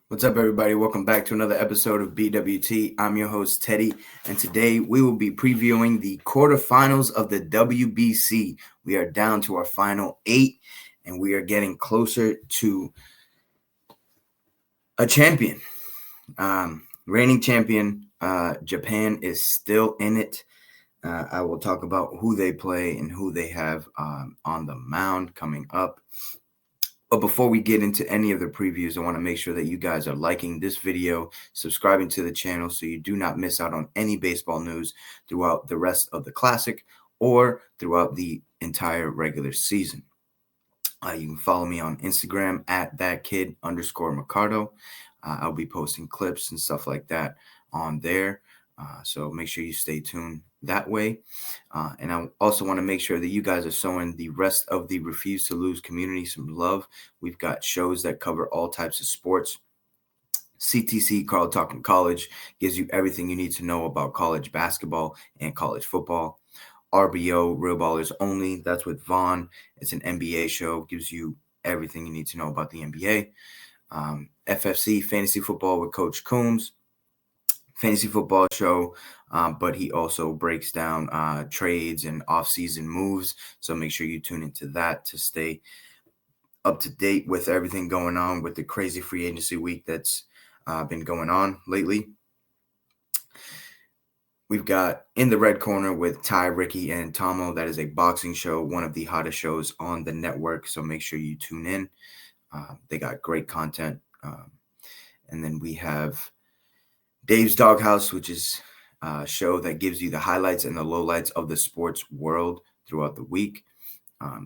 What's up, everybody? Welcome back to another episode of BWT. I'm your host, Teddy, and today we will be previewing the quarterfinals of the WBC. We are down to our final 8, and we are getting closer to a champion. Reigning champion, Japan is still in it. I will talk about who they play and who they have on the mound coming up. But before we get into any of the previews, I want to make sure that you guys are liking this video, subscribing to the channel so you do not miss out on any baseball news throughout the rest of the Classic or throughout the entire regular season. You can follow me on Instagram at thatkid_Mercado. I'll be posting clips and stuff like that on there. So make sure you stay tuned that way. And I also want to make sure that you guys are showing the rest of the Refuse to Lose community some love. We've got shows that cover all types of sports. CTC, Carl Talking College, gives you everything you need to know about college basketball and college football. RBO, Real Ballers Only, that's with Vaughn. It's an NBA show, gives you everything you need to know about the NBA. FFC, Fantasy Football with Coach Coombs, fantasy football show, but he also breaks down trades and off-season moves. So make sure you tune into that to stay up to date with everything going on with the crazy free agency week that's been going on lately. We've got In the Red Corner with Ty, Ricky, and Tomo. That is a boxing show, one of the hottest shows on the network. So make sure you tune in. They got great content. And then we have Dave's Doghouse, which is a show that gives you the highlights and the lowlights of the sports world throughout the week.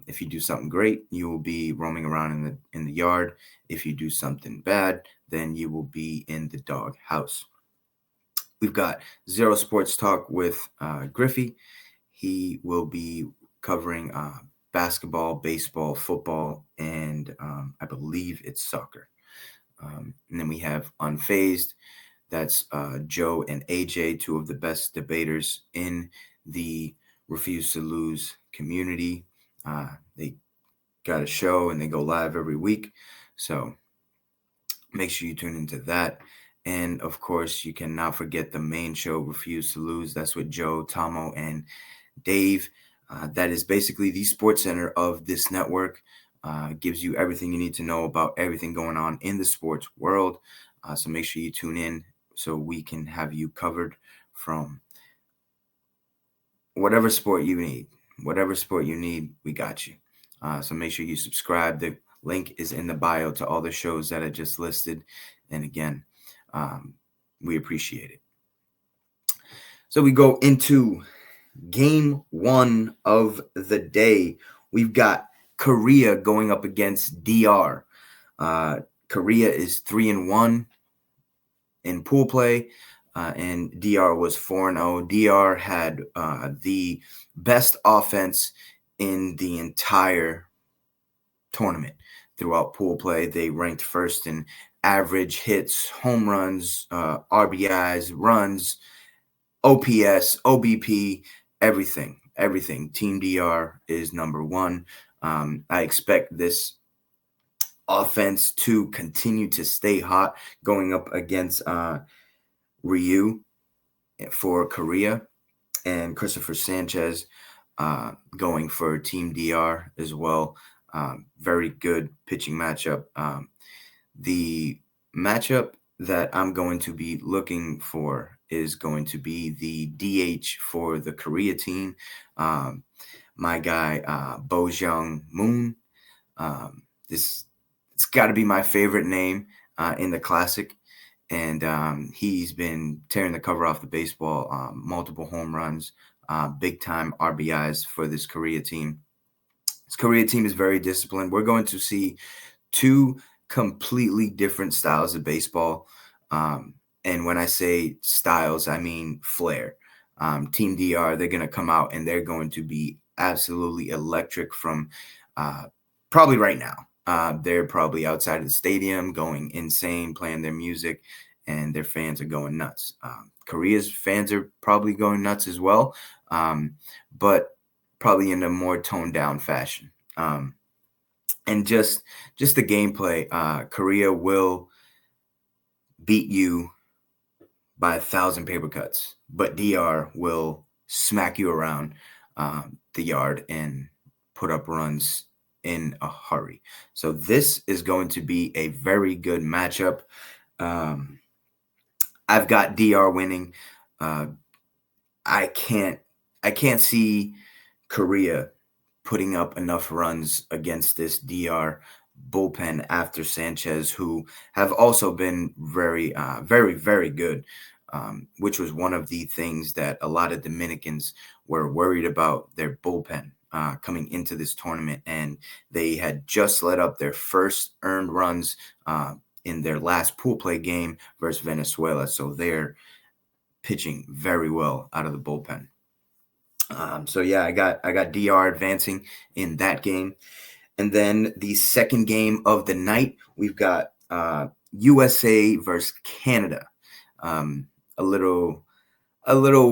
If you do something great, you will be roaming around in the yard. If you do something bad, then you will be in the doghouse. We've got Zero Sports Talk with Griffey. He will be covering basketball, baseball, football, and I believe it's soccer. And then we have Unfazed. That's Joe and AJ, two of the best debaters in the Refuse to Lose community. They got a show and they go live every week. So make sure you tune into that. And of course, you cannot forget the main show, Refuse to Lose. That's with Joe, Tomo, and Dave. That is basically the sports center of this network. Gives you everything you need to know about everything going on in the sports world. So make sure you tune in so we can have you covered from whatever sport you need. Whatever sport you need, we got you. So make sure you subscribe. The link is in the bio to all the shows that I just listed. And again, we appreciate it. So we go into game 1 of the day. We've got Korea going up against DR. Korea is 3-1 in pool play, and DR was 4-0. DR had the best offense in the entire tournament throughout pool play. They ranked first in average hits, home runs, RBIs, runs, OPS, OBP, everything. Team DR is number 1. I expect this offense to continue to stay hot going up against Ryu for Korea and Christopher Sanchez going for Team DR as well. Very good pitching matchup. The matchup that I'm going to be looking for is going to be the DH for the Korea team. My guy, Bo Jung Moon. It's got to be my favorite name in the Classic. And he's been tearing the cover off the baseball, multiple home runs, big-time RBIs for this Korea team. This Korea team is very disciplined. We're going to see two completely different styles of baseball. And when I say styles, I mean flair. Team DR, they're going to come out and they're going to be absolutely electric from probably right now. They're probably outside of the stadium going insane, playing their music, and their fans are going nuts. Korea's fans are probably going nuts as well, but probably in a more toned down fashion. And just the gameplay, Korea will beat you by 1,000 paper cuts, but DR will smack you around the yard and put up runs in a hurry. So this is going to be a very good matchup. Um, I've got DR winning. Uh, I can't see Korea putting up enough runs against this DR bullpen after Sanchez, who have also been very good, which was one of the things that a lot of Dominicans were worried about their bullpen coming into this tournament. And they had just let up their first earned runs in their last pool play game versus Venezuela. So they're pitching very well out of the bullpen. So yeah, I got DR advancing in that game. And then the second game of the night, we've got USA versus Canada. Um, a little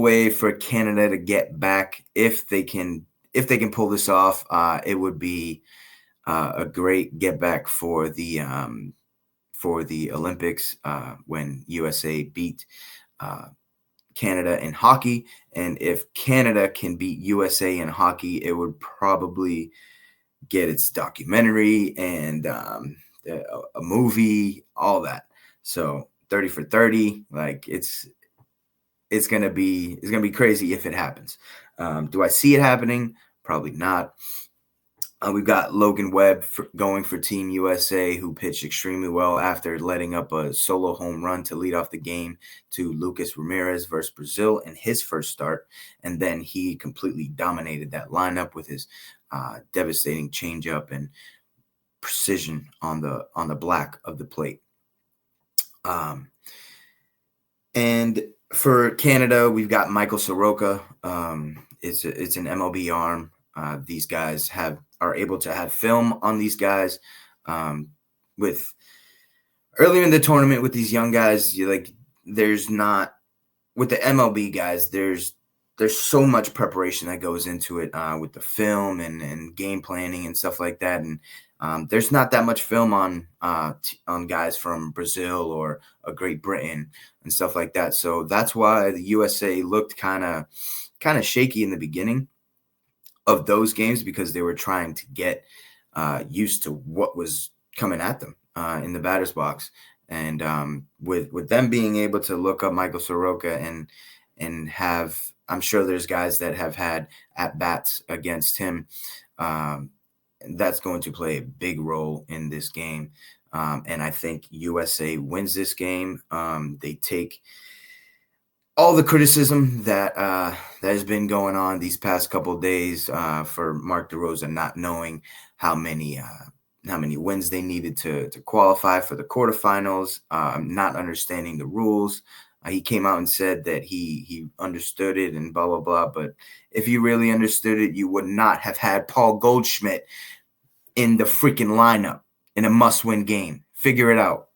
way for Canada to get back if they can pull this off. It would be a great get back for the Olympics when USA beat Canada in hockey. And if Canada can beat USA in hockey, it would probably get its documentary and a movie, all that. So 30 for 30, like it's gonna be crazy if it happens. Do I see it happening? Probably not. We've got Logan Webb going for Team USA, who pitched extremely well after letting up a solo home run to lead off the game to Lucas Ramirez versus Brazil in his first start. And then he completely dominated that lineup with his devastating changeup and precision on the black of the plate. And for Canada, we've got Michael Soroka. It's an MLB arm. These guys are able to have film on these guys. With earlier in the tournament with these young guys, there's not with the MLB guys. There's so much preparation that goes into it with the film and game planning and stuff like that. And there's not that much film on guys from Brazil or Great Britain and stuff like that. So that's why the USA looked kind of shaky in the beginning of those games, because they were trying to get used to what was coming at them in the batter's box. And with them being able to look up Michael Soroka and have, I'm sure there's guys that have had at bats against him. That's going to play a big role in this game. And I think USA wins this game. They take all the criticism that has been going on these past couple of days for Mark DeRosa not knowing how many wins they needed to qualify for the quarterfinals, not understanding the rules. He came out and said that he understood it and blah, blah, blah. But if you really understood it, you would not have had Paul Goldschmidt in the freaking lineup in a must-win game. Figure it out.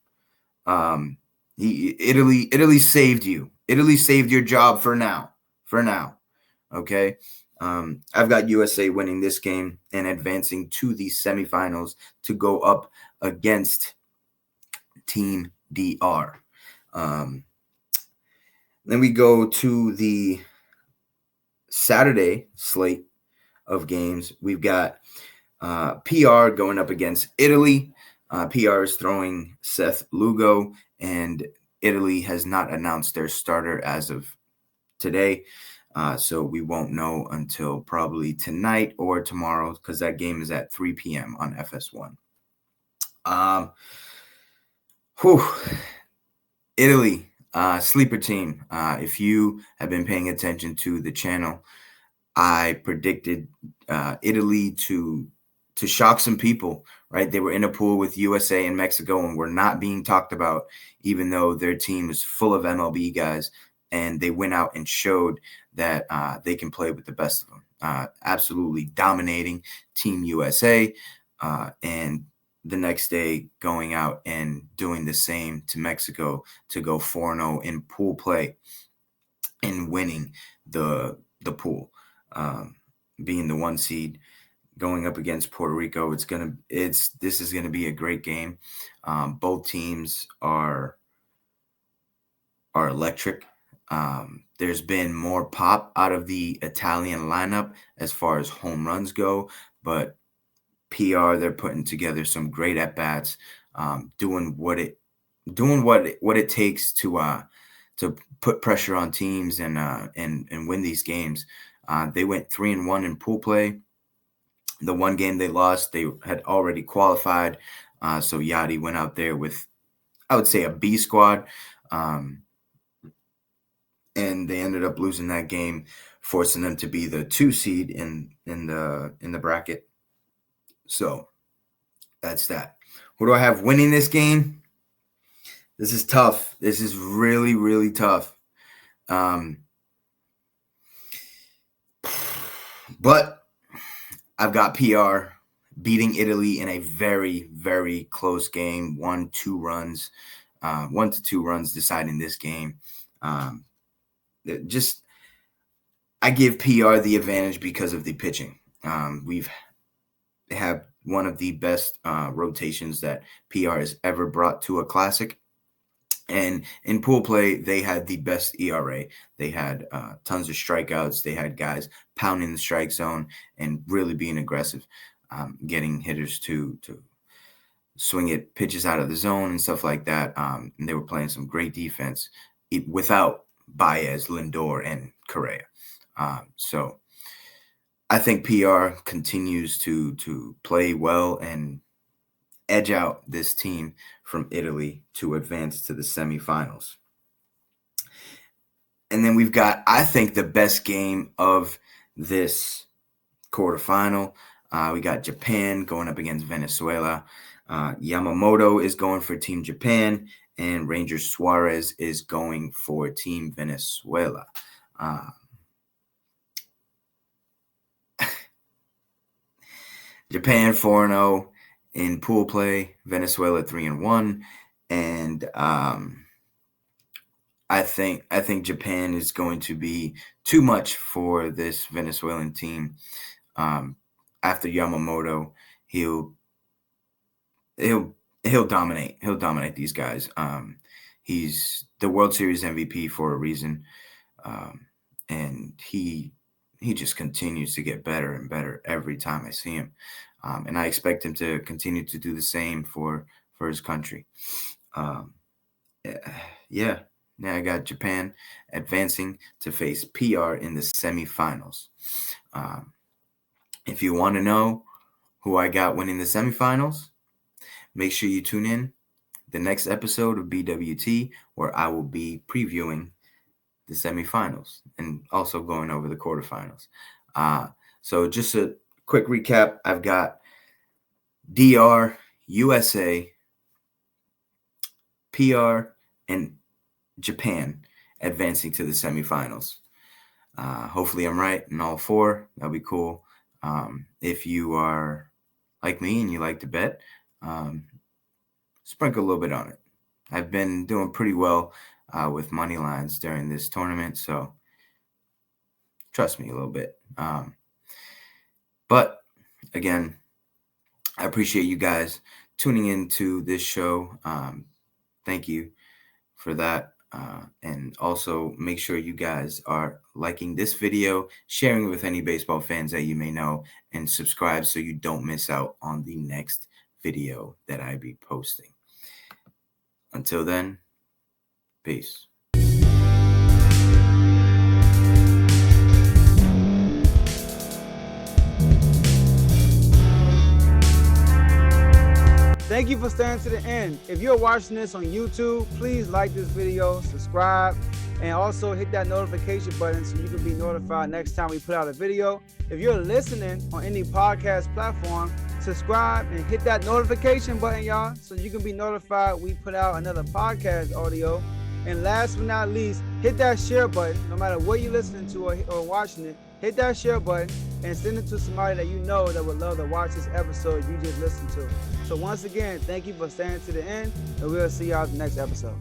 Italy saved you. Italy saved your job for now. Okay. I've got USA winning this game and advancing to the semifinals to go up against Team DR. Then we go to the Saturday slate of games. We've got PR going up against Italy. PR is throwing Seth Lugo, and Italy has not announced their starter as of today. So we won't know until probably tonight or tomorrow, because that game is at 3 p.m. on FS1. Italy, sleeper team. If you have been paying attention to the channel, I predicted Italy to shock some people, right? They were in a pool with USA and Mexico and were not being talked about, even though their team is full of MLB guys. And they went out and showed that they can play with the best of them. Absolutely dominating Team USA. And the next day going out and doing the same to Mexico to go 4-0 in pool play and winning the pool, being the 1 seed, going up against Puerto Rico. This is gonna be a great game. Both teams are are electric. There's been more pop out of the Italian lineup as far as home runs go, but PR, they're putting together some great at bats, doing what it takes to put pressure on teams and win these games. They went 3-1 in pool play. The one game they lost, they had already qualified. So Yachty went out there with, I would say, a B squad. And they ended up losing that game, forcing them to be the 2 seed in the bracket. So that's that. Who do I have winning this game? This is tough. This is really, really tough. But I've got PR beating Italy in a very, very close game. 1 to 2 runs deciding this game. I give PR the advantage because of the pitching. We've had one of the best rotations that PR has ever brought to a classic. And in pool play, they had the best ERA. They had tons of strikeouts. They had guys pounding the strike zone and really being aggressive, getting hitters to swing it pitches out of the zone and stuff like that. And they were playing some great defense without Baez, Lindor, and Correa. So I think PR continues to play well and edge out this team from Italy to advance to the semifinals. And then we've got, I think, the best game of this quarterfinal. We got Japan going up against Venezuela. Yamamoto is going for Team Japan, and Ranger Suarez is going for Team Venezuela. Japan 4-0 in pool play, Venezuela 3-1, and I think Japan is going to be too much for this Venezuelan team. After Yamamoto, he'll dominate. He'll dominate these guys. He's the World Series MVP for a reason, and he just continues to get better and better every time I see him. And I expect him to continue to do the same for his country. I got Japan advancing to face PR in the semifinals. If you want to know who I got winning the semifinals, make sure you tune in the next episode of BWT, where I will be previewing the semifinals and also going over the quarterfinals. So just a quick recap, I've got DR, USA, PR, and Japan advancing to the semifinals. Hopefully I'm right in all 4. That'll be cool. If you are like me and you like to bet, sprinkle a little bit on it. I've been doing pretty well with money lines during this tournament, so trust me a little bit. But again, I appreciate you guys tuning into this show. Thank you for that. And also make sure you guys are liking this video, sharing it with any baseball fans that you may know, and subscribe so you don't miss out on the next video that I be posting. Until then, peace. Thank you for staying to the end. If you're watching this on YouTube, please like this video, subscribe, and also hit that notification button so you can be notified next time we put out a video. If you're listening on any podcast platform, subscribe and hit that notification button, y'all, so you can be notified we put out another podcast audio. And last but not least, hit that share button. No matter what you're listening to or watching it, hit that share button and send it to somebody that you know that would love to watch this episode you just listened to. So once again, thank you for staying to the end, and we'll see y'all in the next episode.